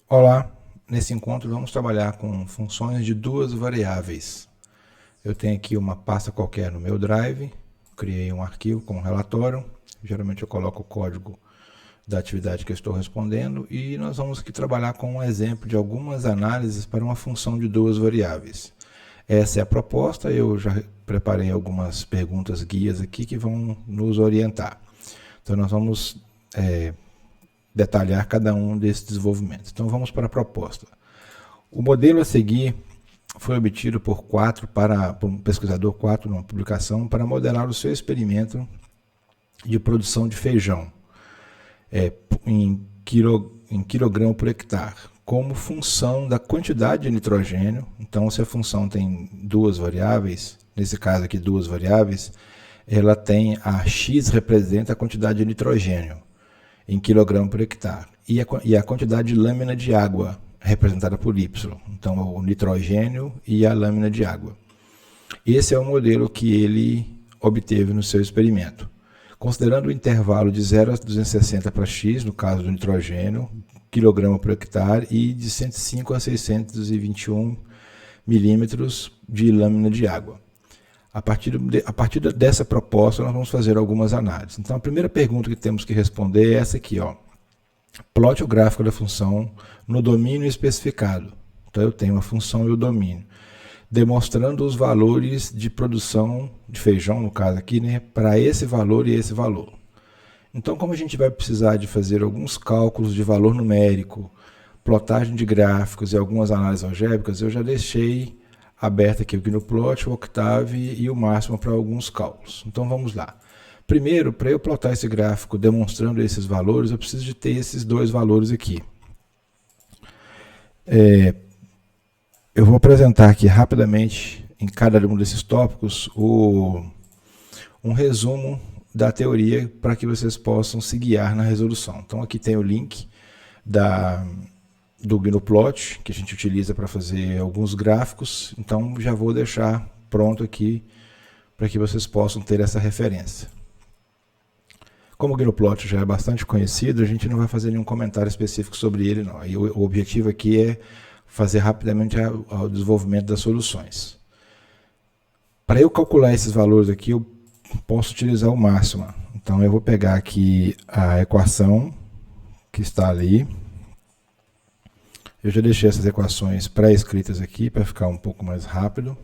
Olá, nesse encontro vamos trabalhar com funções de duas variáveis. Eu tenho aqui uma pasta qualquer no meu Drive, criei um arquivo com um relatório, geralmente eu coloco o código da atividade que eu estou respondendo e nós vamos aqui trabalhar com um exemplo de algumas análises para uma função de duas variáveis. Essa é a proposta, eu já preparei algumas perguntas guias aqui que vão nos orientar. Então nós vamos detalhar cada um desses desenvolvimentos. Então vamos para a proposta. O modelo a seguir foi obtido por um pesquisador 4 numa publicação para modelar o seu experimento de produção de feijão em quilograma por hectare, como função da quantidade de nitrogênio. Então, se a função tem duas variáveis, nesse caso aqui duas variáveis, ela tem a x representa a quantidade de nitrogênio em quilograma por hectare e a quantidade de lâmina de água representada por y. Então, o nitrogênio e a lâmina de água. Esse é o modelo que ele obteve no seu experimento. Considerando o intervalo de 0 a 260 para x, no caso do nitrogênio, quilograma por hectare, e de 105 a 621 milímetros de lâmina de água. A partir dessa proposta, nós vamos fazer algumas análises. Então, a primeira pergunta que temos que responder é essa aqui, ó. Plote o gráfico da função no domínio especificado. Então, eu tenho a função e o domínio, demonstrando os valores de produção de feijão, no caso aqui, né, para esse valor e esse valor. Então, como a gente vai precisar de fazer alguns cálculos de valor numérico, plotagem de gráficos e algumas análises algébricas, eu já deixei aberto aqui o GnuPlot, o Octave e o Máximo para alguns cálculos. Então, vamos lá. Primeiro, para eu plotar esse gráfico demonstrando esses valores, eu preciso de ter esses dois valores aqui. Eu vou apresentar aqui rapidamente, em cada um desses tópicos, um resumo da teoria para que vocês possam se guiar na resolução. Então, aqui tem o link do GnuPlot, que a gente utiliza para fazer alguns gráficos. Então, já vou deixar pronto aqui para que vocês possam ter essa referência. Como o GnuPlot já é bastante conhecido, a gente não vai fazer nenhum comentário específico sobre ele, não. E o objetivo aqui é fazer rapidamente o desenvolvimento das soluções. Para eu calcular esses valores aqui, eu posso utilizar o máxima. Então, eu vou pegar aqui a equação que está ali. Eu já deixei essas equações pré-escritas aqui para ficar um pouco mais rápido.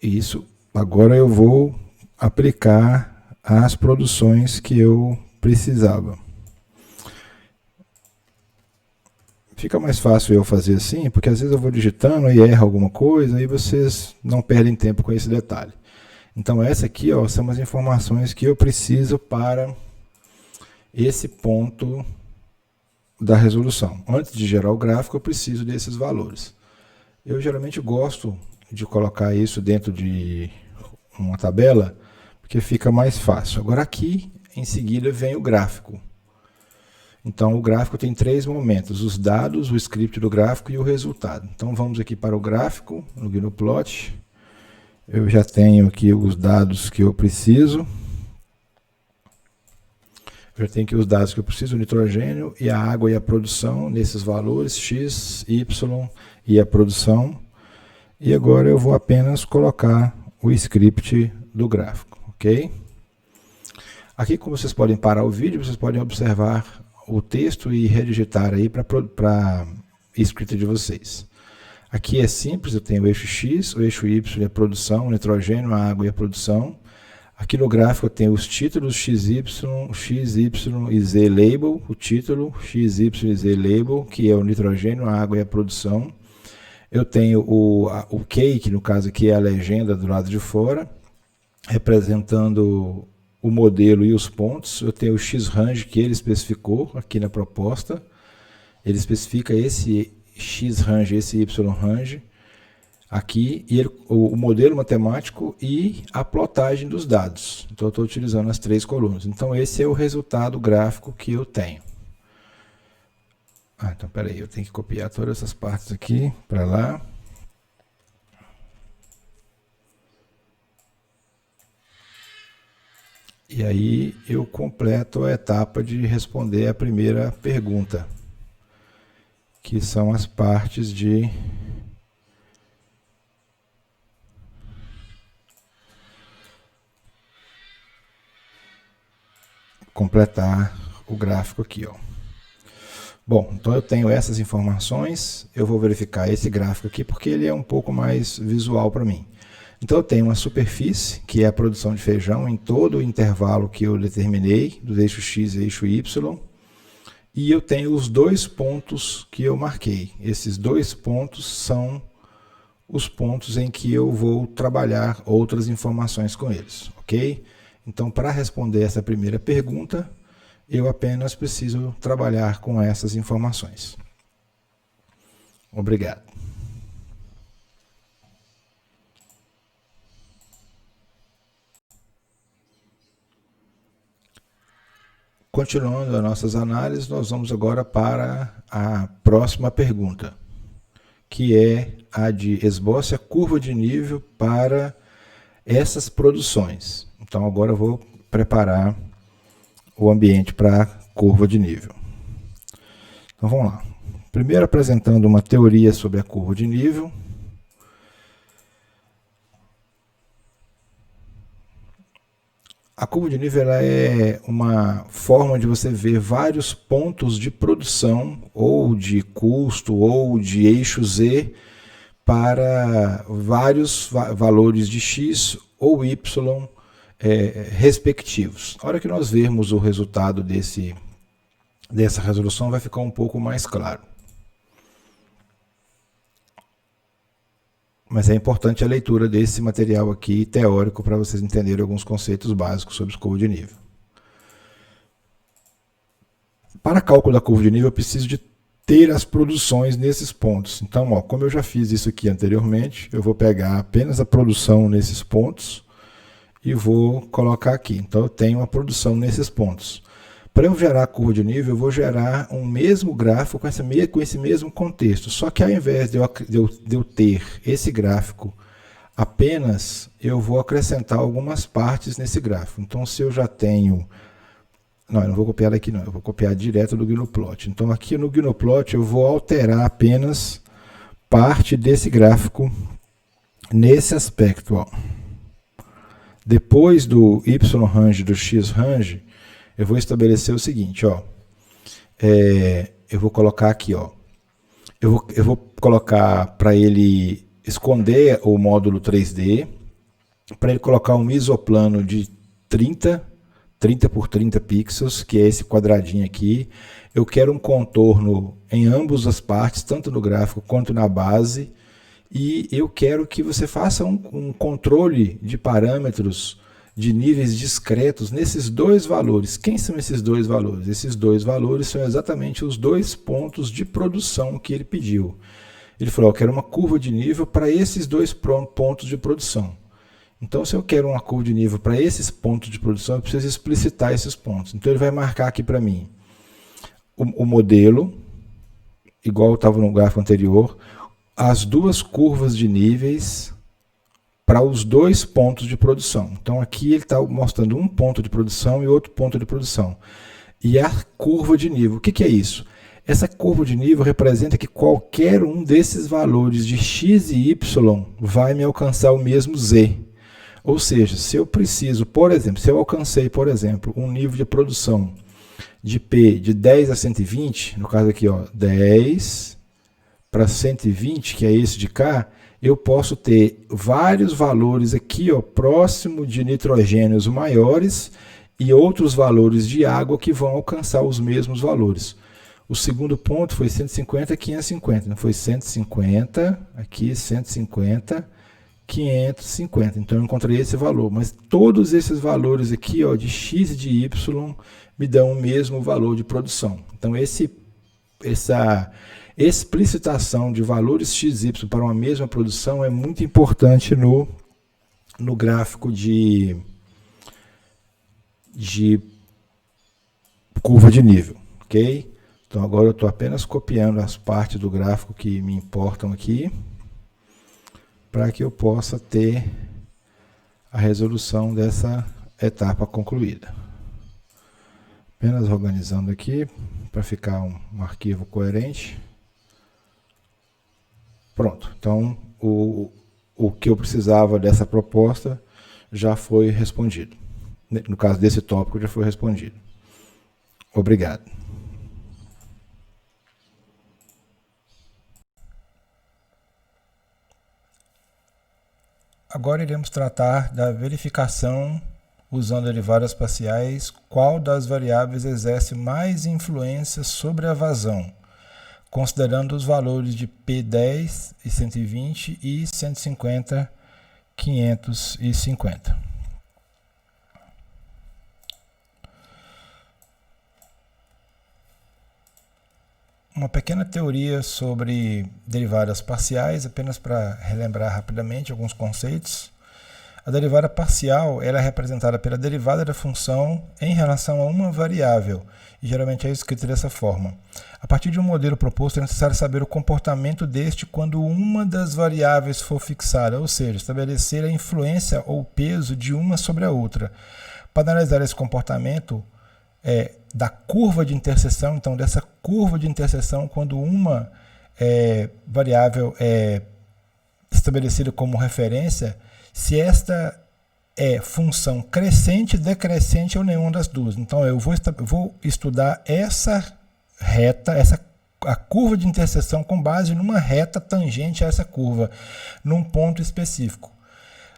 Isso. Agora eu vou aplicar as produções que eu precisava. Fica mais fácil eu fazer assim, porque às vezes eu vou digitando e erro alguma coisa e vocês não perdem tempo com esse detalhe. Então essa aqui, ó, são as informações que eu preciso para esse ponto da resolução. Antes de gerar o gráfico, eu preciso desses valores. Eu geralmente gosto de colocar isso dentro de uma tabela, porque fica mais fácil. Agora aqui, em seguida, vem o gráfico. Então, o gráfico tem três momentos: os dados, o script do gráfico e o resultado. Então, vamos aqui para o gráfico, no GnuPlot. Eu já tenho aqui os dados que eu preciso. Eu já tenho aqui os dados que eu preciso: o nitrogênio e a água e a produção, nesses valores, x, y e a produção. E agora eu vou apenas colocar o script do gráfico, ok? Aqui, como vocês podem parar o vídeo, vocês podem observar o texto e redigitar aí para a escrita de vocês. Aqui é simples, eu tenho o eixo X, o eixo Y é a produção, o nitrogênio, a água e a produção. Aqui no gráfico eu tenho os títulos XY e Z label, o título XY e Z label, que é o nitrogênio, a água e a produção. Eu tenho o K, que no caso aqui é a legenda do lado de fora, representando o modelo e os pontos. Eu tenho o X-range que ele especificou aqui na proposta. Ele especifica esse X-range, esse Y-range aqui, e o modelo matemático e a plotagem dos dados. Então, eu estou utilizando as três colunas. Então, esse é o resultado gráfico que eu tenho. Então, peraí, eu tenho que copiar todas essas partes aqui para lá. E aí eu completo a etapa de responder a primeira pergunta, que são as partes de completar o gráfico aqui, ó. Bom, então eu tenho essas informações, eu vou verificar esse gráfico aqui porque ele é um pouco mais visual para mim. Então eu tenho uma superfície, que é a produção de feijão em todo o intervalo que eu determinei, do eixo X e eixo Y, e eu tenho os dois pontos que eu marquei. Esses dois pontos são os pontos em que eu vou trabalhar outras informações com eles, ok? Então, para responder essa primeira pergunta, eu apenas preciso trabalhar com essas informações. Obrigado. Continuando as nossas análises, nós vamos agora para a próxima pergunta, que é a de esboce a curva de nível para essas produções. Então agora eu vou preparar o ambiente para a curva de nível. Então vamos lá. Primeiro apresentando uma teoria sobre a curva de nível. A curva de nível ela é uma forma de você ver vários pontos de produção, ou de custo, ou de eixo Z, para vários valores de X ou Y respectivos. A hora que nós vermos o resultado dessa resolução, vai ficar um pouco mais claro. Mas é importante a leitura desse material aqui, teórico, para vocês entenderem alguns conceitos básicos sobre curva de nível. Para cálculo da curva de nível, eu preciso de ter as produções nesses pontos. Então, ó, como eu já fiz isso aqui anteriormente, eu vou pegar apenas a produção nesses pontos e vou colocar aqui. Então, eu tenho a produção nesses pontos. Para eu gerar a curva de nível, eu vou gerar um mesmo gráfico com esse mesmo contexto. Só que ao invés de eu ter esse gráfico apenas, eu vou acrescentar algumas partes nesse gráfico. Então, se eu já tenho... Não, eu não vou copiar daqui não, eu vou copiar direto do Gnowplot. Então, aqui no Gnowplot, eu vou alterar apenas parte desse gráfico nesse aspecto, ó. Depois do Y-range, do X-range, eu vou estabelecer o seguinte, ó. Eu vou colocar aqui, ó. Eu vou colocar para ele esconder o módulo 3D, para ele colocar um isoplano de 30 por 30 pixels, que é esse quadradinho aqui. Eu quero um contorno em ambas as partes, tanto no gráfico quanto na base. E eu quero que você faça um controle de parâmetros de níveis discretos nesses dois valores. Quem são esses dois valores? Esses dois valores são exatamente os dois pontos de produção que ele pediu. Ele falou, eu quero uma curva de nível para esses dois pontos de produção. Então, se eu quero uma curva de nível para esses pontos de produção, eu preciso explicitar esses pontos. Então, ele vai marcar aqui para mim o modelo, igual estava no gráfico anterior, as duas curvas de níveis para os dois pontos de produção. Então, aqui ele está mostrando um ponto de produção e outro ponto de produção. E a curva de nível, o que é isso? Essa curva de nível representa que qualquer um desses valores de X e Y vai me alcançar o mesmo Z. Ou seja, se eu preciso, por exemplo, se eu alcancei, por exemplo, um nível de produção de P de 10 a 120, no caso aqui, ó, 10 para 120, que é esse de cá, eu posso ter vários valores aqui, ó, próximo de nitrogênios maiores e outros valores de água que vão alcançar os mesmos valores. O segundo ponto foi 150 a 550, não foi 150, aqui 150, 550. Então eu encontrei esse valor, mas todos esses valores aqui, ó, de X e de Y me dão o mesmo valor de produção. Então essa explicitação de valores XY para uma mesma produção é muito importante no gráfico de curva de nível, ok? Então agora eu estou apenas copiando as partes do gráfico que me importam aqui, para que eu possa ter a resolução etapa concluída. Apenas organizando aqui para ficar um arquivo coerente. Pronto, então o que eu precisava dessa proposta já foi respondido. No caso desse tópico já foi respondido. Obrigado. Agora iremos tratar da verificação usando derivadas parciais, qual das variáveis exerce mais influência sobre a vazão, considerando os valores de P10 e 120 e 150, 550. Uma pequena teoria sobre derivadas parciais, apenas para relembrar rapidamente alguns conceitos. A derivada parcial ela é representada pela derivada da função em relação a uma variável, e geralmente é escrita dessa forma. A partir de um modelo proposto, é necessário saber o comportamento deste quando uma das variáveis for fixada, ou seja, estabelecer a influência ou peso de uma sobre a outra. Para analisar esse comportamento da curva de interseção, então dessa curva de interseção, quando uma variável é estabelecida como referência, se esta é função crescente, decrescente ou nenhuma das duas. Então eu vou estudar essa reta, a curva de interseção com base numa reta tangente a essa curva, num ponto específico.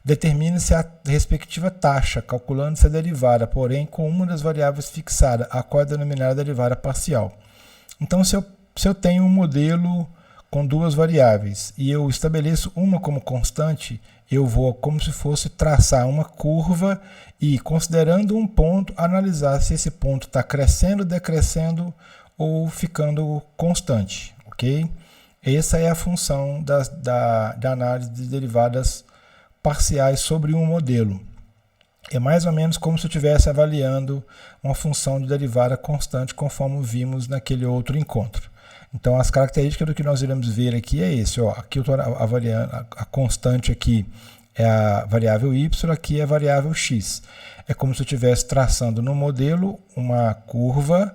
Determina-se a respectiva taxa, calculando-se a derivada, porém com uma das variáveis fixada, a qual é denominada derivada parcial. Então, se eu tenho um modelo com duas variáveis e eu estabeleço uma como constante, eu vou, como se fosse, traçar uma curva e, considerando um ponto, analisar se esse ponto está crescendo, decrescendo ou ficando constante. Ok? Essa é a função da análise de derivadas parciais sobre um modelo. É mais ou menos como se eu estivesse avaliando uma função de derivada constante, conforme vimos naquele outro encontro. Então, as características do que nós iremos ver aqui é esse. Aqui eu estou avaliando a constante, aqui é a variável y, aqui é a variável x. É como se eu estivesse traçando no modelo uma curva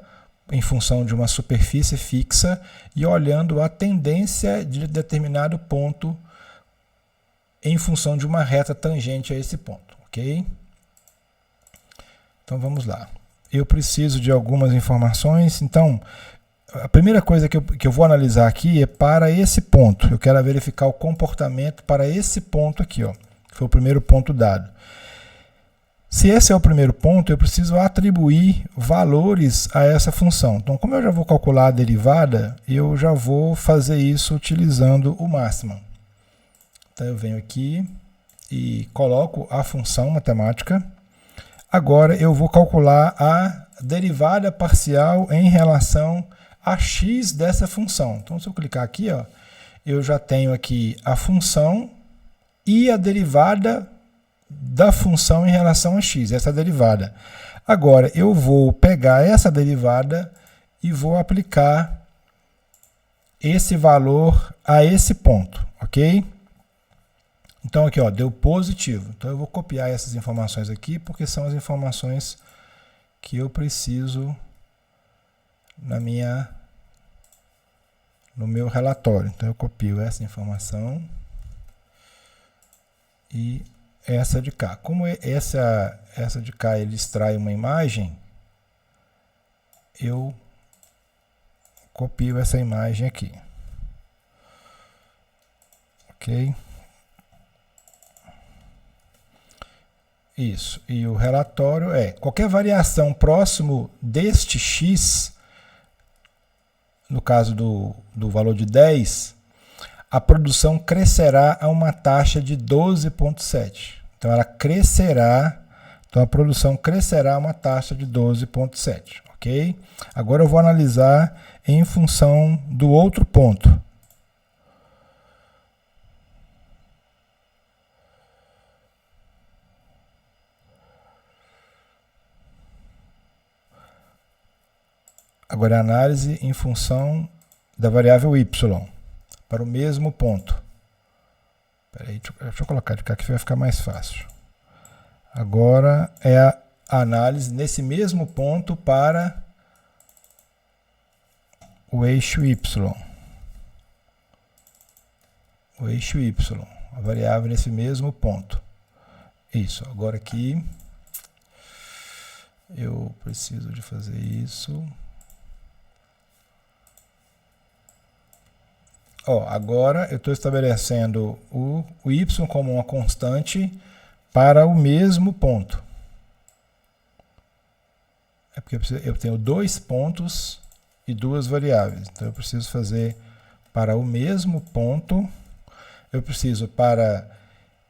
em função de uma superfície fixa e olhando a tendência de determinado ponto em função de uma reta tangente a esse ponto, ok? Então vamos lá. Eu preciso de algumas informações. Então, a primeira coisa que eu vou analisar aqui é para esse ponto. Eu quero verificar o comportamento para esse ponto aqui, ó, que foi o primeiro ponto dado. Se esse é o primeiro ponto, eu preciso atribuir valores a essa função. Então, como eu já vou calcular a derivada, eu já vou fazer isso utilizando o máximo. Então, eu venho aqui e coloco a função matemática. Agora, eu vou calcular a derivada parcial em relação a x dessa função. Então, se eu clicar aqui, ó, eu já tenho aqui a função e a derivada da função em relação a x, essa derivada. Agora, eu vou pegar essa derivada e vou aplicar esse valor a esse ponto, ok? Então, aqui, ó, deu positivo. Então, eu vou copiar essas informações aqui, porque são as informações que eu preciso no meu relatório. Então, eu copio essa informação e essa de cá. Como essa de cá ele extrai uma imagem, eu copio essa imagem aqui. Ok? Isso. E o relatório qualquer variação próximo deste x, no caso do valor de 10, a produção crescerá a uma taxa de 12,7. Então, ela crescerá, então a produção crescerá a uma taxa de 12,7, ok? Agora eu vou analisar em função do outro ponto. Agora a análise em função da variável y, para o mesmo ponto. Espera aí, deixa eu colocar de cá que vai ficar mais fácil. Agora é a análise nesse mesmo ponto para o eixo Y. O eixo Y, a variável nesse mesmo ponto. Isso, agora aqui eu preciso de fazer isso. Ó, agora eu estou estabelecendo o y como uma constante para o mesmo ponto. É porque eu tenho 2 pontos e 2 variáveis. Então eu preciso fazer para o mesmo ponto. Eu preciso para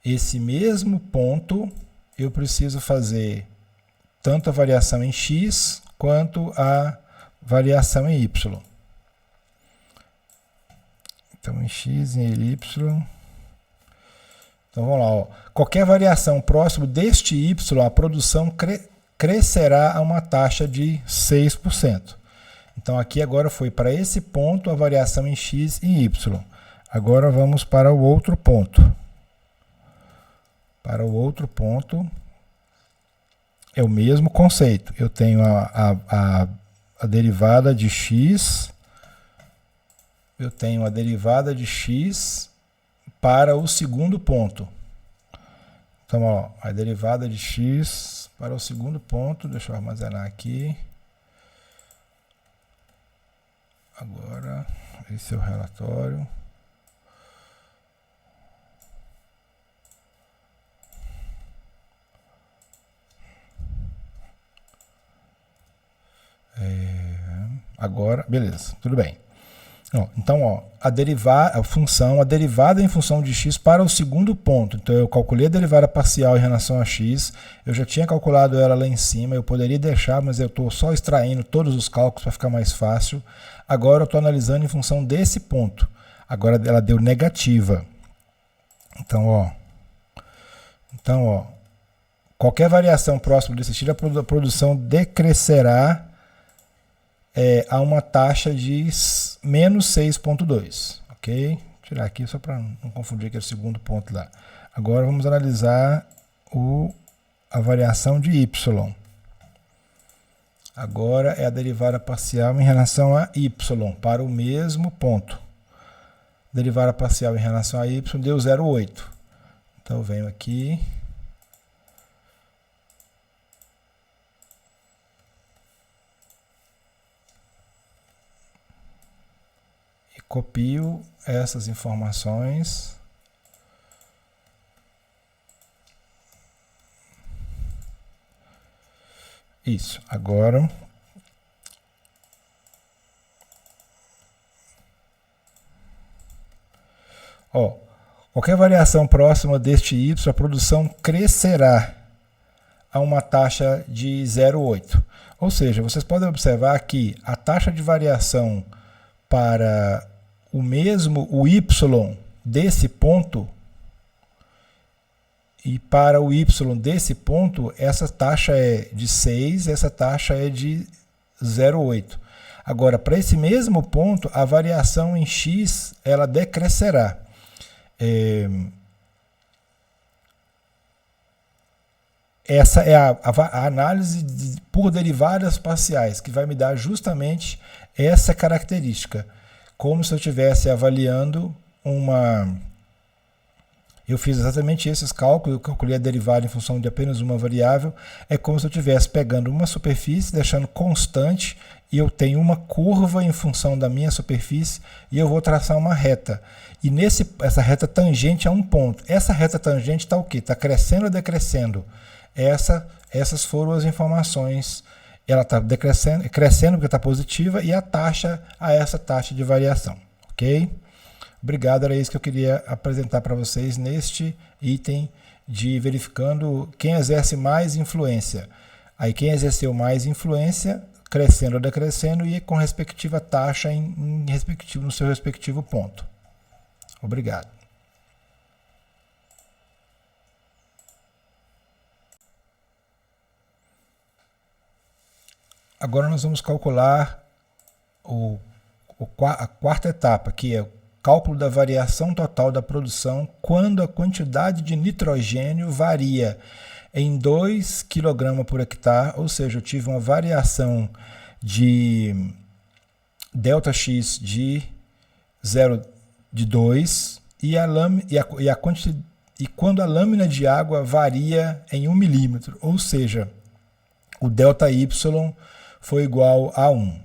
esse mesmo ponto, eu preciso fazer tanto a variação em x quanto a variação em y. Então, em x e em y. Então, vamos lá. Ó. Qualquer variação próximo deste y, a produção crescerá a uma taxa de 6%. Então, aqui agora foi para esse ponto a variação em x e y. Agora vamos para o outro ponto. Para o outro ponto, é o mesmo conceito. Eu tenho a derivada de x. Eu tenho a derivada de x para o segundo ponto. Então, ó, a derivada de x para o segundo ponto. Deixa eu armazenar aqui. Agora, esse é o relatório. Agora, beleza, tudo bem. Então, ó, a função, a derivada em função de x para o segundo ponto. Então, eu calculei a derivada parcial em relação a x, eu já tinha calculado ela lá em cima, eu poderia deixar, mas eu estou só extraindo todos os cálculos para ficar mais fácil. Agora, eu estou analisando em função desse ponto. Agora, ela deu negativa. Então, ó, qualquer variação próxima desse x, a produção decrescerá a uma taxa de menos 6,2, ok? Vou tirar aqui só para não confundir aquele segundo ponto lá. Agora vamos analisar a variação de y. Agora é a derivada parcial em relação a y, para o mesmo ponto. Derivada parcial em relação a y deu 0,8. Então eu venho aqui. Copio essas informações. Isso. Agora, ó, qualquer variação próxima deste y, a produção crescerá a uma taxa de 0,8. Ou seja, vocês podem observar que a taxa de variação para o y desse ponto e para o y desse ponto, essa taxa é de 6, essa taxa é de 0,8. Agora, para esse mesmo ponto, a variação em x, ela decrescerá. Essa é a análise por derivadas parciais, que vai me dar justamente essa característica. Como se eu estivesse avaliando eu fiz exatamente esses cálculos, eu calculei a derivada em função de apenas uma variável. É como se eu estivesse pegando uma superfície, deixando constante, e eu tenho uma curva em função da minha superfície, e eu vou traçar uma reta. E essa reta tangente a um ponto. Essa reta tangente está o quê? Está crescendo ou decrescendo? Essas foram as informações. Ela está crescendo porque está positiva, e a taxa a essa taxa de variação, ok? Obrigado, era isso que eu queria apresentar para vocês neste item de verificando quem exerce mais influência. Aí quem exerceu mais influência, crescendo ou decrescendo, e com respectiva taxa no seu respectivo ponto. Obrigado. Agora nós vamos calcular a quarta etapa, que é o cálculo da variação total da produção quando a quantidade de nitrogênio varia em 2 kg por hectare, ou seja, eu tive uma variação de ΔX de 0,2 e quando a lâmina de água varia em 1 milímetro, ou seja, o ΔY foi igual a 1,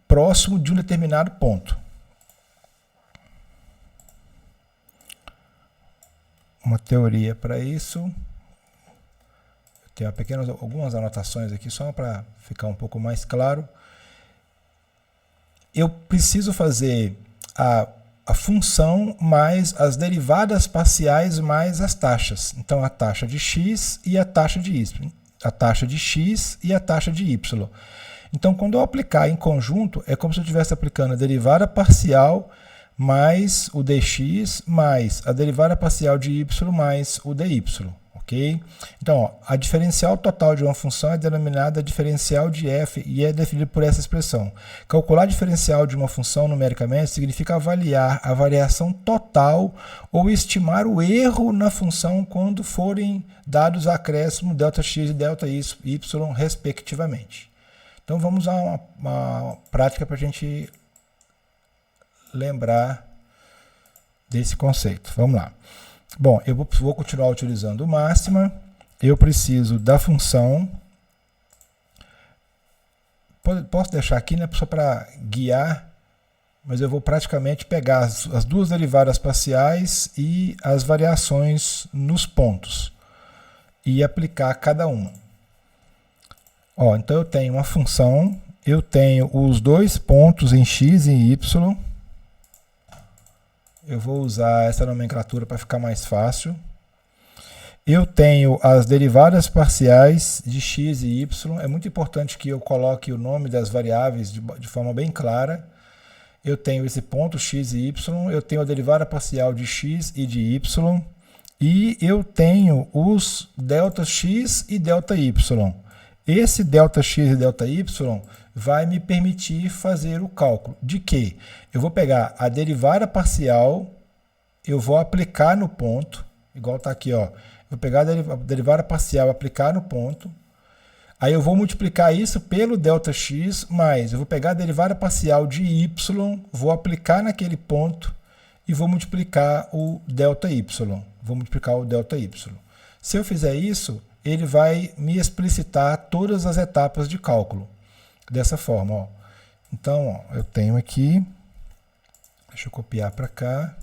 próximo de um determinado ponto. Uma teoria para isso. Eu tenho algumas anotações aqui só para ficar um pouco mais claro. Eu preciso fazer a função mais as derivadas parciais mais as taxas. Então, a taxa de x e a taxa de y. A taxa de x e a taxa de y. Então, quando eu aplicar em conjunto, é como se eu estivesse aplicando a derivada parcial mais o dx mais a derivada parcial de y mais o dy. Ok? Então, ó, a diferencial total de uma função é denominada diferencial de f e é definida por essa expressão. Calcular a diferencial de uma função numericamente significa avaliar a variação total ou estimar o erro na função quando forem dados acréscimo ΔX e ΔY, respectivamente. Então, vamos a uma prática para a gente lembrar desse conceito. Vamos lá. Bom, eu vou continuar utilizando o máxima. Eu preciso da função. Posso deixar aqui, né, só para guiar, mas eu vou praticamente pegar as duas derivadas parciais e as variações nos pontos e aplicar cada uma. Ó, então eu tenho uma função, eu tenho os dois pontos em x e em y. Eu vou usar essa nomenclatura para ficar mais fácil. Eu tenho as derivadas parciais de x e y. É muito importante que eu coloque o nome das variáveis de forma bem clara. Eu tenho esse ponto x e y. Eu tenho a derivada parcial de x e de y. E eu tenho os ΔX e ΔY. Esse ΔX e ΔY vai me permitir fazer o cálculo de que eu vou pegar a derivada parcial, eu vou aplicar no ponto, igual está aqui, ó. Vou pegar a derivada parcial, aplicar no ponto, aí eu vou multiplicar isso pelo ΔX, mais eu vou pegar a derivada parcial de y, vou aplicar naquele ponto e vou multiplicar o ΔY. Vou multiplicar o ΔY. Se eu fizer isso, ele vai me explicitar todas as etapas de cálculo. Dessa forma, ó. Então, ó, eu tenho aqui, deixa eu copiar para cá.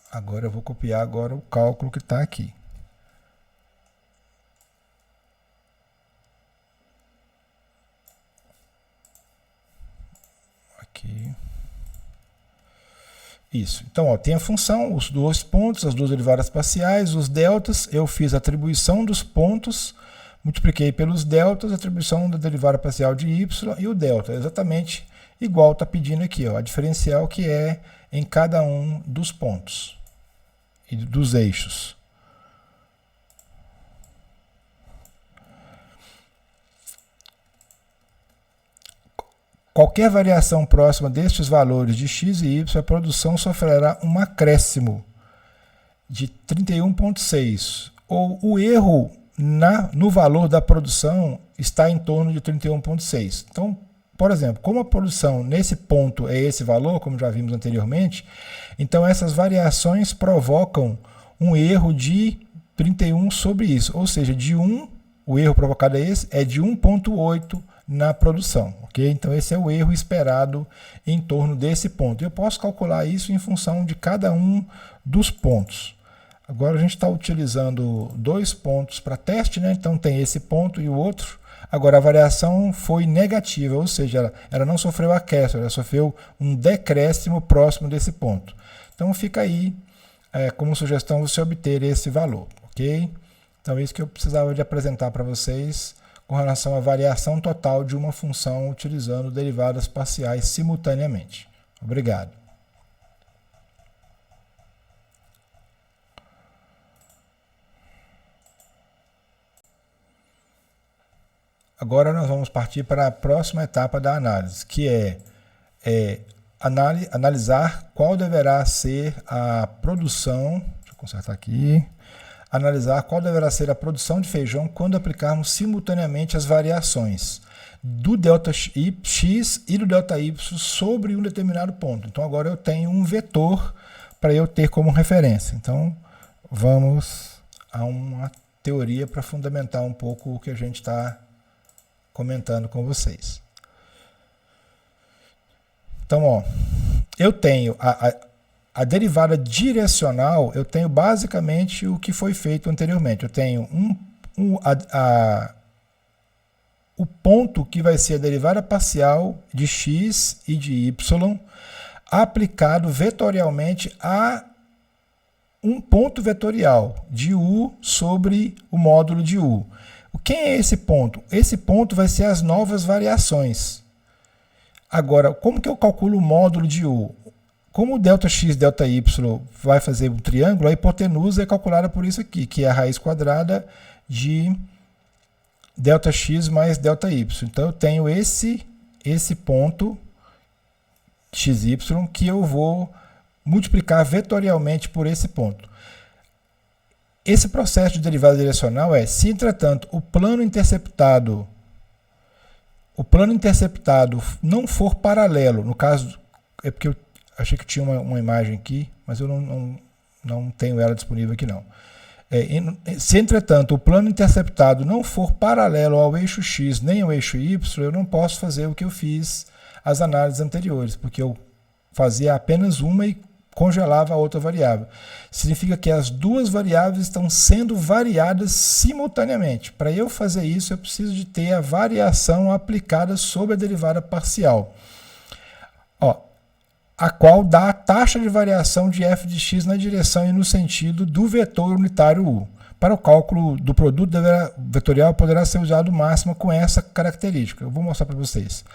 Agora eu vou copiar agora o cálculo que está aqui. Aqui. Isso. Então, ó, tem a função, os dois pontos, as duas derivadas parciais, os deltas, eu fiz a atribuição dos pontos, multipliquei pelos deltas, a atribuição da derivada parcial de y e o delta, exatamente igual está pedindo aqui, ó, a diferencial que é em cada um dos pontos e dos eixos. Qualquer variação próxima destes valores de x e y, a produção sofrerá um acréscimo de 31,6, ou o erro no valor da produção está em torno de 31,6. Então, por exemplo, como a produção nesse ponto é esse valor, como já vimos anteriormente, então essas variações provocam um erro de 31 sobre isso, ou seja, de 1, o erro provocado é de 1,8 na produção, ok? Então esse é o erro esperado em torno desse ponto. Eu posso calcular isso em função de cada um dos pontos. Agora a gente está utilizando dois pontos para teste, né? Então tem esse ponto e o outro. Agora a variação foi negativa, ou seja, ela não sofreu acréscimo, ela sofreu um decréscimo próximo desse ponto. Então fica aí como sugestão você obter esse valor, ok? Então é isso que eu precisava de apresentar para vocês com relação à variação total de uma função utilizando derivadas parciais simultaneamente. Obrigado. Agora nós vamos partir para a próxima etapa da análise, que é analisar qual deverá ser a produção, deixa eu consertar aqui, analisar qual deverá ser a produção de feijão quando aplicarmos simultaneamente as variações do ΔX e do ΔY sobre um determinado ponto. Então agora eu tenho um vetor para eu ter como referência. Então vamos a uma teoria para fundamentar um pouco o que a gente está comentando com vocês. Então, ó, eu tenho a derivada direcional, eu tenho basicamente o que foi feito anteriormente. Eu tenho o ponto que vai ser a derivada parcial de x e de y aplicado vetorialmente a um ponto vetorial de u sobre o módulo de u. Quem é esse ponto? Esse ponto vai ser as novas variações. Agora, como que eu calculo o módulo de u? Como o ΔX e ΔY vai fazer um triângulo, a hipotenusa é calculada por isso aqui, que é a raiz quadrada de ΔX mais ΔY. Então, eu tenho esse ponto xy que eu vou multiplicar vetorialmente por esse ponto. Esse processo de derivada direcional é, se entretanto o plano interceptado não for paralelo, no caso, é porque eu achei que tinha uma imagem aqui, mas eu não tenho ela disponível aqui não. Se entretanto o plano interceptado não for paralelo ao eixo x nem ao eixo y, eu não posso fazer o que eu fiz as análises anteriores, porque eu fazia apenas uma e congelava a outra variável. Significa que as duas variáveis estão sendo variadas simultaneamente. Para eu fazer isso, eu preciso de ter a variação aplicada sobre a derivada parcial, a qual dá a taxa de variação de f de x na direção e no sentido do vetor unitário u. Para o cálculo do produto vetorial poderá ser usado máxima com essa característica. Eu vou mostrar para vocês.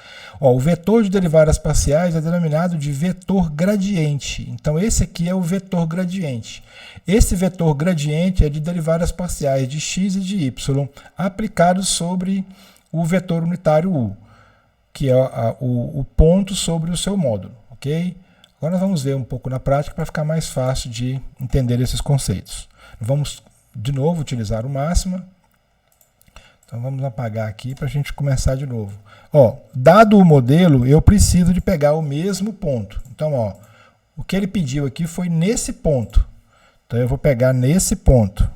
O vetor de derivadas parciais é denominado de vetor gradiente. Então esse aqui é o vetor gradiente. Esse vetor gradiente é de derivadas parciais de x e de y aplicados sobre o vetor unitário u, que é o ponto sobre o seu módulo. Ok? Agora nós vamos ver um pouco na prática para ficar mais fácil de entender esses conceitos. Vamos de novo utilizar o máxima. Então vamos apagar aqui para a gente começar de novo. Dado o modelo, eu preciso de pegar o mesmo ponto. Então, o que ele pediu aqui foi nesse ponto. Então eu vou pegar nesse ponto.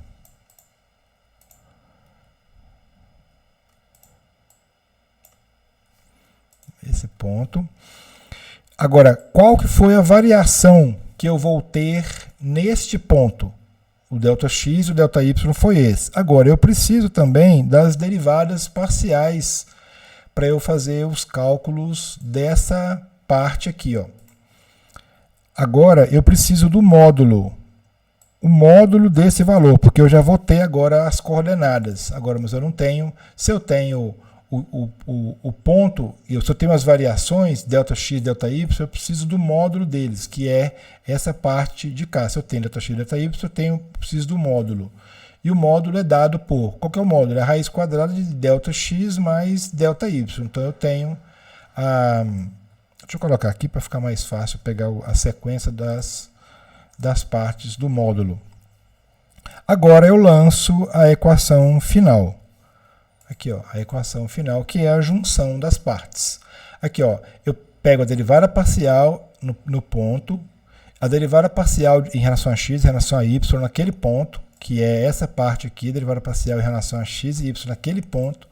Esse ponto. Agora, qual que foi a variação que eu vou ter neste ponto? O ΔX e o ΔY foi esse. Agora, eu preciso também das derivadas parciais para eu fazer os cálculos dessa parte aqui. Agora, eu preciso do módulo. O módulo desse valor, porque eu já vou ter agora as coordenadas. Agora, mas eu não tenho. Se eu tenho o ponto, se eu tenho as variações, ΔX e ΔY, eu preciso do módulo deles, que é essa parte de cá. Se eu tenho ΔX e ΔY, eu preciso do módulo. E o módulo é dado por, qual que é o módulo? É a raiz quadrada de ΔX mais ΔY. Então eu tenho deixa eu colocar aqui para ficar mais fácil pegar a sequência das partes do módulo. Agora eu lanço a equação final. Aqui, a equação final, que é a junção das partes. Aqui, eu pego a derivada parcial no ponto, a derivada parcial em relação a x, em relação a y, naquele ponto, que é essa parte aqui, derivada parcial em relação a x e y naquele ponto,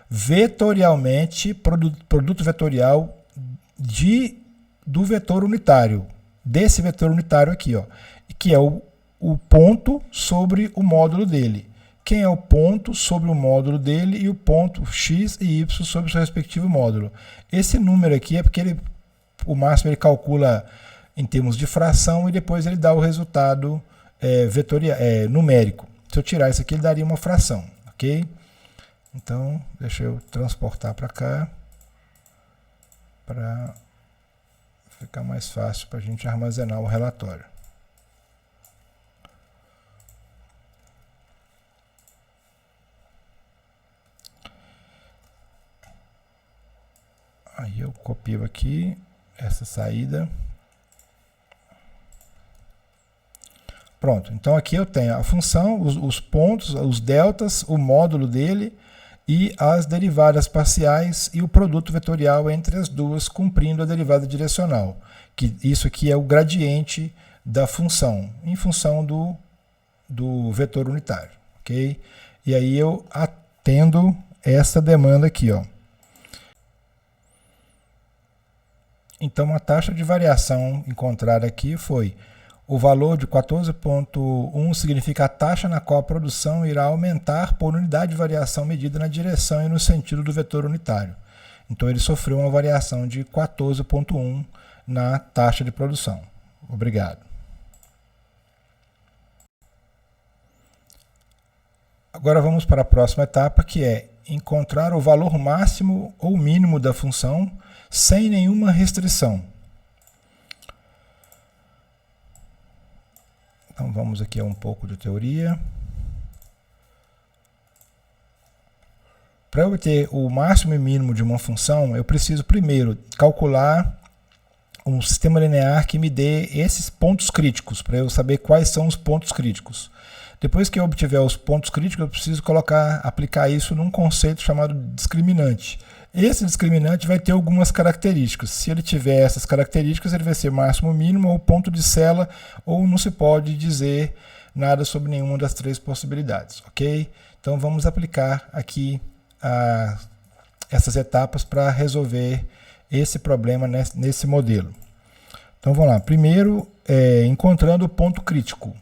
vetorialmente, produto vetorial do vetor unitário, desse vetor unitário aqui, que é o ponto sobre o módulo dele. Quem é o ponto sobre o módulo dele e o ponto x e y sobre o seu respectivo módulo. Esse número aqui é porque o máximo ele calcula em termos de fração e depois ele dá o resultado numérico. Se eu tirar isso aqui, ele daria uma fração. Ok? Então, deixa eu transportar para cá para ficar mais fácil para a gente armazenar o relatório. Aí eu copio aqui, essa saída. Pronto, então aqui eu tenho a função, os pontos, os deltas, o módulo dele e as derivadas parciais e o produto vetorial entre as duas, cumprindo a derivada direcional. Que isso aqui é o gradiente da função, em função do vetor unitário, ok? E aí eu atendo essa demanda aqui, ó. Então a taxa de variação encontrada aqui foi o valor de 14,1 significa a taxa na qual a produção irá aumentar por unidade de variação medida na direção e no sentido do vetor unitário. Então ele sofreu uma variação de 14,1 na taxa de produção. Obrigado. Agora vamos para a próxima etapa, que é encontrar o valor máximo ou mínimo da função sem nenhuma restrição. Então vamos aqui a um pouco de teoria. Para eu obter o máximo e mínimo de uma função, eu preciso primeiro calcular um sistema linear que me dê esses pontos críticos, para eu saber quais são os pontos críticos. Depois que eu obtiver os pontos críticos, eu preciso aplicar isso num conceito chamado discriminante. Esse discriminante vai ter algumas características. Se ele tiver essas características, ele vai ser máximo, mínimo, ou ponto de Sela, ou não se pode dizer nada sobre nenhuma das três possibilidades, ok? Então vamos aplicar aqui essas etapas para resolver esse problema nesse modelo. Então vamos lá. Primeiro, encontrando o ponto crítico.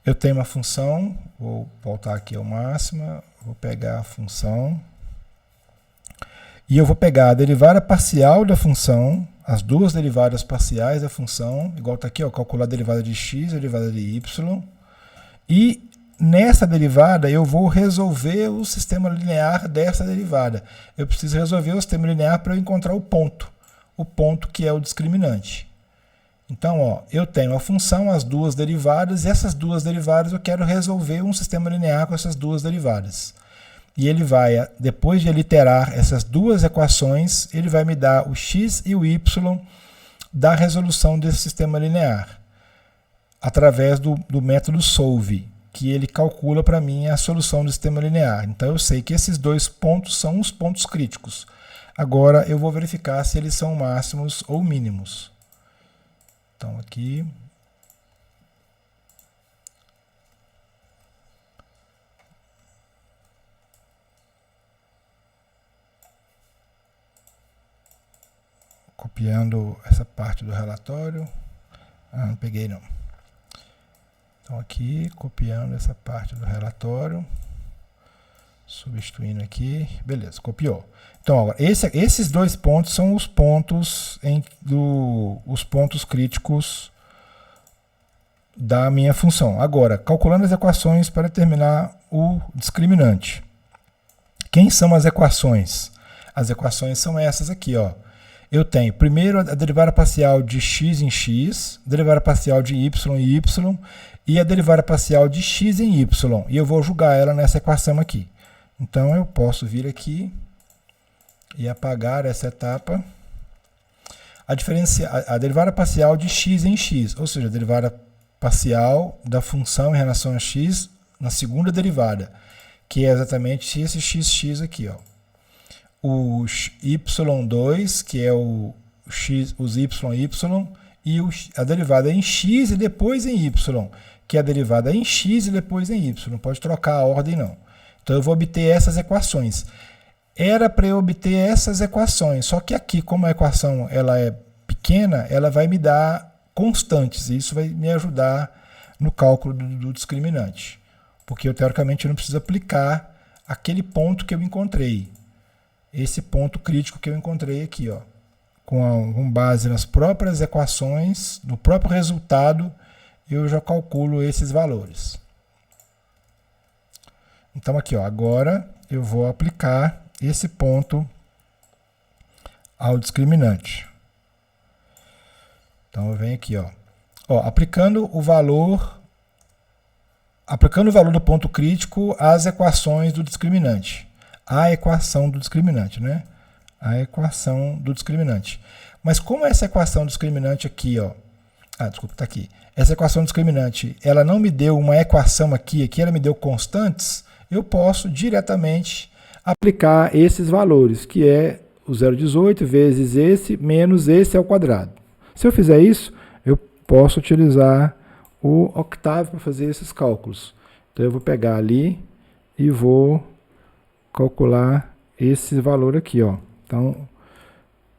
Eu tenho uma função, vou voltar aqui ao máxima, vou pegar a função e eu vou pegar a derivada parcial da função, as duas derivadas parciais da função, igual está aqui, ó, calcular a derivada de x, a derivada de y, e nessa derivada eu vou resolver o sistema linear dessa derivada. Eu preciso resolver o sistema linear para eu encontrar o ponto que é o discriminante. Então, ó, eu tenho a função, as duas derivadas, e essas duas derivadas eu quero resolver um sistema linear com essas duas derivadas. E ele vai, depois de ele iterar essas duas equações, ele vai me dar o x e o y da resolução desse sistema linear, através do método solve, que ele calcula para mim a solução do sistema linear. Então eu sei que esses dois pontos são os pontos críticos. Agora eu vou verificar se eles são máximos ou mínimos. Então aqui copiando essa parte do relatório. Não peguei não. Então aqui copiando essa parte do relatório, substituindo aqui, beleza, copiou. Então, agora, esses dois pontos são os pontos, os pontos críticos da minha função. Agora, calculando as equações para determinar o discriminante. Quem são as equações? As equações são essas aqui, ó. Eu tenho primeiro a derivada parcial de x em x, derivada parcial de y em y e a derivada parcial de x em y. E eu vou jogar ela nessa equação aqui. Então, eu posso vir aqui e apagar essa etapa. A derivada parcial de x em x, ou seja, a derivada parcial da função em relação a x na segunda derivada, que é exatamente esse xx aqui, ó. O y2, que é os y, e a derivada em x e depois em y, que é a derivada em x e depois em y. Não pode trocar a ordem, não. Então eu vou obter essas equações. Era para eu obter essas equações, só que aqui, como a equação ela é pequena, ela vai me dar constantes, e isso vai me ajudar no cálculo do discriminante, porque eu teoricamente não preciso aplicar aquele ponto que eu encontrei, esse ponto crítico que eu encontrei aqui, ó, com base nas próprias equações, no próprio resultado, eu já calculo esses valores. Então aqui, ó, agora eu vou aplicar esse ponto ao discriminante. Então eu venho aqui, ó, aplicando o valor do ponto crítico às equações do discriminante. A equação do discriminante, né? a equação do discriminante. Mas como essa equação discriminante aqui, ó, desculpa, está aqui. Essa equação discriminante, ela não me deu uma equação aqui ela me deu constantes, eu posso diretamente aplicar esses valores, que é o 0,18 vezes esse, menos esse ao quadrado. Se eu fizer isso, eu posso utilizar o Octave para fazer esses cálculos. Então eu vou pegar ali e vou calcular esse valor aqui, ó. Então,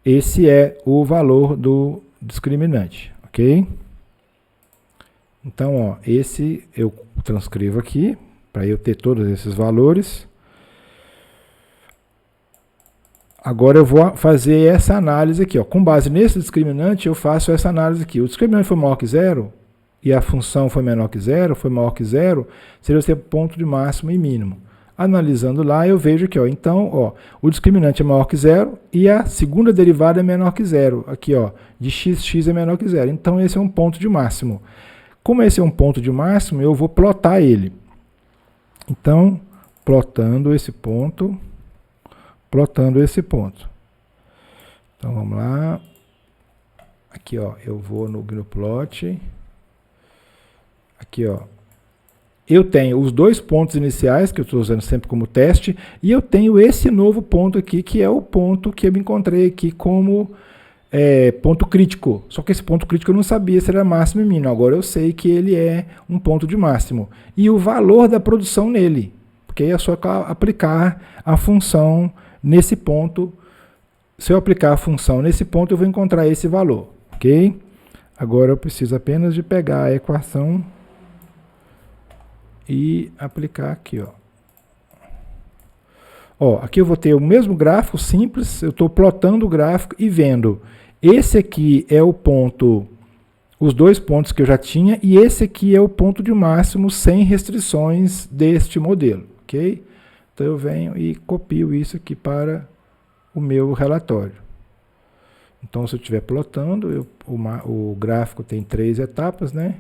esse é o valor do discriminante, ok? Então, ó, esse eu transcrevo aqui, para eu ter todos esses valores. Agora eu vou fazer essa análise aqui, ó. Com base nesse discriminante, eu faço essa análise aqui. O discriminante foi maior que zero, e a função foi menor que zero, foi maior que zero, seria o seu ponto de máximo e mínimo. Analisando lá, eu vejo que, ó, então, ó, o discriminante é maior que zero e a segunda derivada é menor que zero. Aqui, ó, de x é menor que zero. Então, esse é um ponto de máximo. Como esse é um ponto de máximo, eu vou plotar ele. Então, plotando esse ponto. Então, vamos lá. Aqui, ó, eu vou no GNU-Plot. Aqui, ó. Eu tenho os dois pontos iniciais, que eu estou usando sempre como teste, e eu tenho esse novo ponto aqui, que é o ponto que eu encontrei aqui como ponto crítico. Só que esse ponto crítico eu não sabia se era máximo e mínimo. Agora eu sei que ele é um ponto de máximo. E o valor da produção nele. Porque aí é só aplicar a função nesse ponto. Se eu aplicar a função nesse ponto, eu vou encontrar esse valor. Ok? Agora eu preciso apenas de pegar a equação e aplicar aqui, ó. Ó, aqui eu vou ter o mesmo gráfico simples, eu estou plotando o gráfico e vendo. Esse aqui é o ponto, os dois pontos que eu já tinha, e esse aqui é o ponto de máximo sem restrições deste modelo, ok? Então eu venho e copio isso aqui para o meu relatório. Então, se eu estiver plotando, o gráfico tem 3 etapas, né?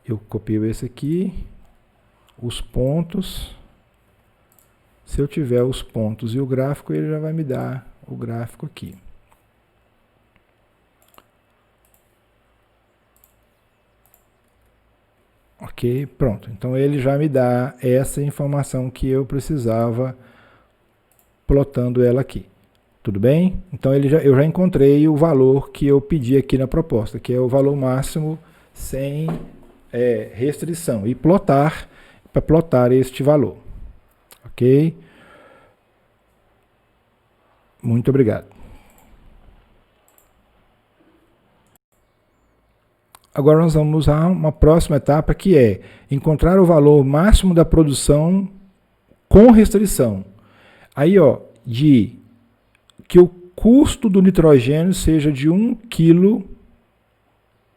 Eu copio esse aqui, os pontos. Se eu tiver os pontos e o gráfico, ele já vai me dar o gráfico aqui. Ok, pronto. Então ele já me dá essa informação que eu precisava plotando ela aqui. Tudo bem? Então eu já encontrei o valor que eu pedi aqui na proposta, que é o valor máximo sem restrição. E plotar, para plotar este valor. Ok? Muito obrigado. Agora nós vamos a uma próxima etapa, que é encontrar o valor máximo da produção com restrição. Aí, ó, que o custo do nitrogênio seja de 1 kg,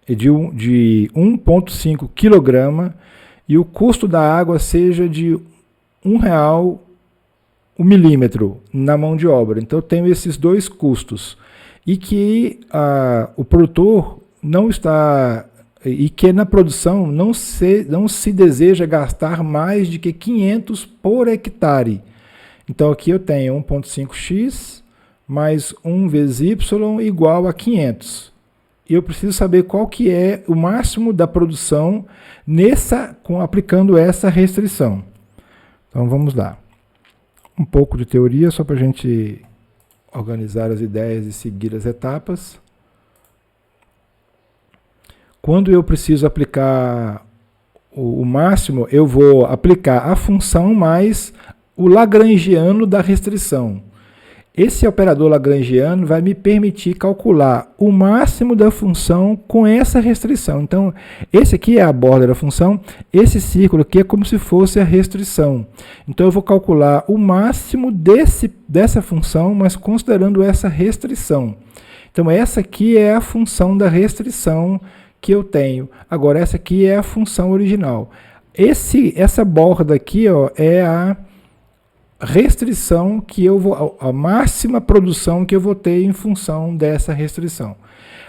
de 1,5 kg, e o custo da água seja de R$1 o milímetro na mão de obra. Então eu tenho esses dois custos. E que o produtor não está, e que na produção não se deseja gastar mais de que 500 por hectare. Então aqui eu tenho 1,5x mais 1 vezes y igual a 500. E eu preciso saber qual que é o máximo da produção aplicando essa restrição. Então vamos lá. Um pouco de teoria só para a gente organizar as ideias e seguir as etapas. Quando eu preciso aplicar o máximo, eu vou aplicar a função mais o lagrangiano da restrição. Esse operador lagrangiano vai me permitir calcular o máximo da função com essa restrição. Então, esse aqui é a borda da função, esse círculo aqui é como se fosse a restrição. Então, eu vou calcular o máximo dessa função, mas considerando essa restrição. Então, essa aqui é a função da restrição que eu tenho. Agora, essa aqui é a função original. Essa borda aqui, ó, é a restrição que eu vou, a máxima produção que eu vou ter em função dessa restrição.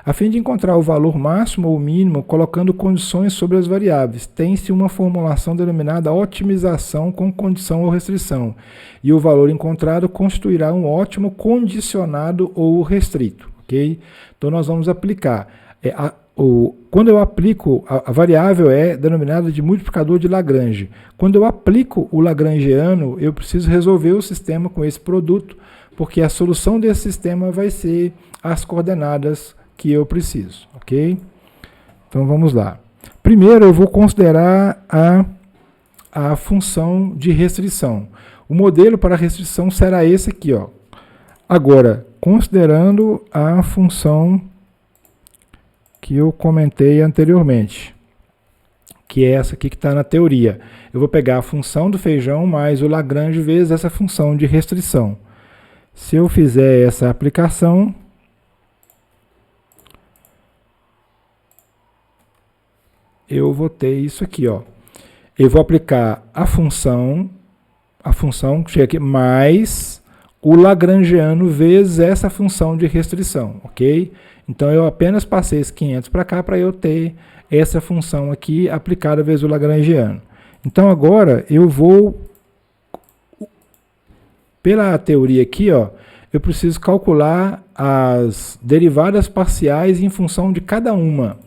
A fim de encontrar o valor máximo ou mínimo, colocando condições sobre as variáveis, tem-se uma formulação denominada otimização com condição ou restrição, e o valor encontrado constituirá um ótimo condicionado ou restrito. Ok? Então nós vamos aplicar. Quando eu aplico, a variável é denominada de multiplicador de Lagrange. Quando eu aplico o lagrangiano, eu preciso resolver o sistema com esse produto, porque a solução desse sistema vai ser as coordenadas que eu preciso, ok? Então vamos lá. Primeiro eu vou considerar a função de restrição. O modelo para restrição será esse aqui, ó. Agora, considerando a função que eu comentei anteriormente, que é essa aqui que está na teoria. Eu vou pegar a função do feijão mais o Lagrange vezes essa função de restrição. Se eu fizer essa aplicação, eu vou ter isso aqui, ó. Eu vou aplicar a função que chega aqui, mais o lagrangiano vezes essa função de restrição, ok? Então, eu apenas passei esse 500 para cá para eu ter essa função aqui aplicada vezes o lagrangiano. Então, agora, eu vou, pela teoria aqui, ó, eu preciso calcular as derivadas parciais em função de cada uma.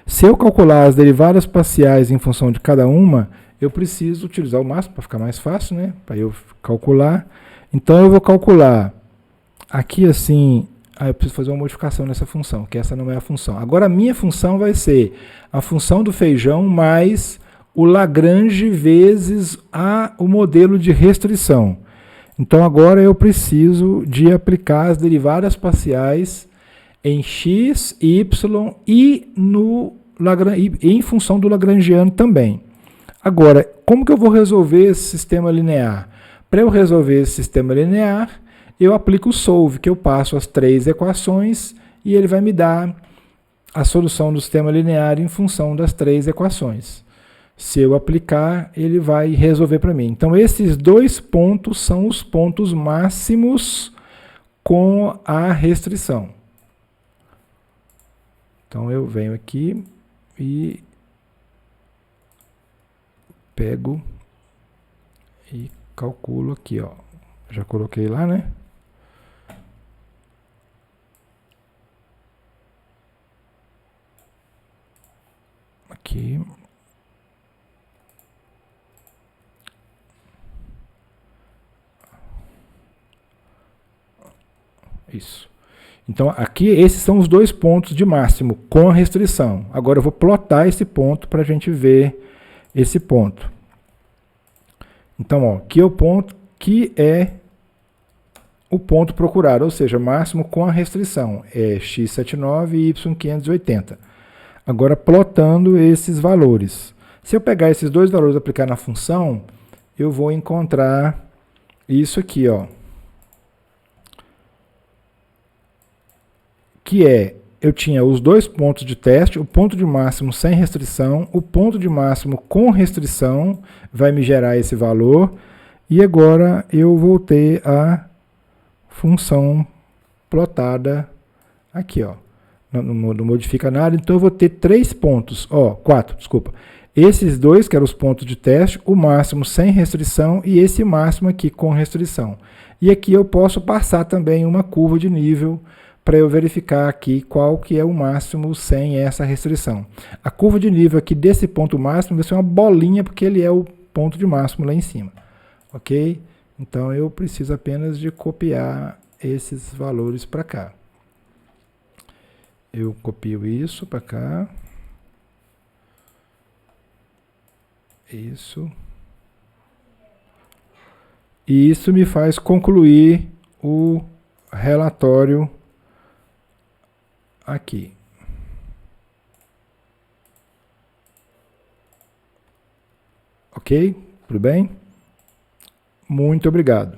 Se eu calcular as derivadas parciais em função de cada uma, eu preciso utilizar o máximo para ficar mais fácil, né? Para eu calcular. Então, eu vou calcular aqui assim. Eu preciso fazer uma modificação nessa função, que essa não é a função. Agora, a minha função vai ser a função do feijão mais o Lagrange vezes o modelo de restrição. Então, agora eu preciso de aplicar as derivadas parciais em x, y e em função do lagrangiano também. Agora, como que eu vou resolver esse sistema linear? Para eu resolver esse sistema linear, eu aplico o solve, que eu passo as 3 equações e ele vai me dar a solução do sistema linear em função das 3 equações. Se eu aplicar, ele vai resolver para mim. Então, esses dois pontos são os pontos máximos com a restrição. Então, eu venho aqui e pego e calculo aqui, ó. Já coloquei lá, né? Aqui. Isso. Então, aqui, esses são os dois pontos de máximo com a restrição. Agora, eu vou plotar esse ponto para a gente ver esse ponto. Então, ó, aqui é o ponto que é o ponto procurado, ou seja, máximo com a restrição. É x79 e y580. Agora, plotando esses valores. Se eu pegar esses dois valores e aplicar na função, eu vou encontrar isso aqui, ó. Que é, eu tinha os dois pontos de teste, o ponto de máximo sem restrição, o ponto de máximo com restrição, vai me gerar esse valor, e agora eu vou ter a função plotada aqui, ó. Não modifica nada, então eu vou ter 3 pontos, ó, 4, desculpa. Esses dois, que eram os pontos de teste, o máximo sem restrição e esse máximo aqui com restrição. E aqui eu posso passar também uma curva de nível para eu verificar aqui qual que é o máximo sem essa restrição. A curva de nível aqui desse ponto máximo vai ser uma bolinha, porque ele é o ponto de máximo lá em cima. Ok? Então, eu preciso apenas de copiar esses valores para cá. Eu copio isso para cá. Isso. E isso me faz concluir o relatório aqui. Ok? Tudo bem? Muito obrigado.